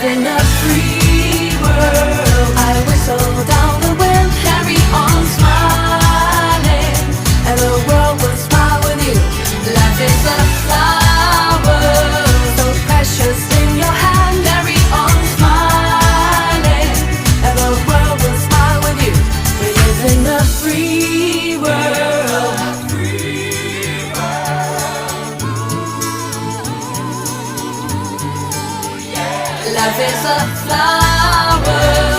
in a free world. I whistle down the wind, carry on smiling, and the world will smile with you. Life is a flower, so precious in your hand. Carry on smiling, and the world will smile with you. We live in a free world. Life is a flower.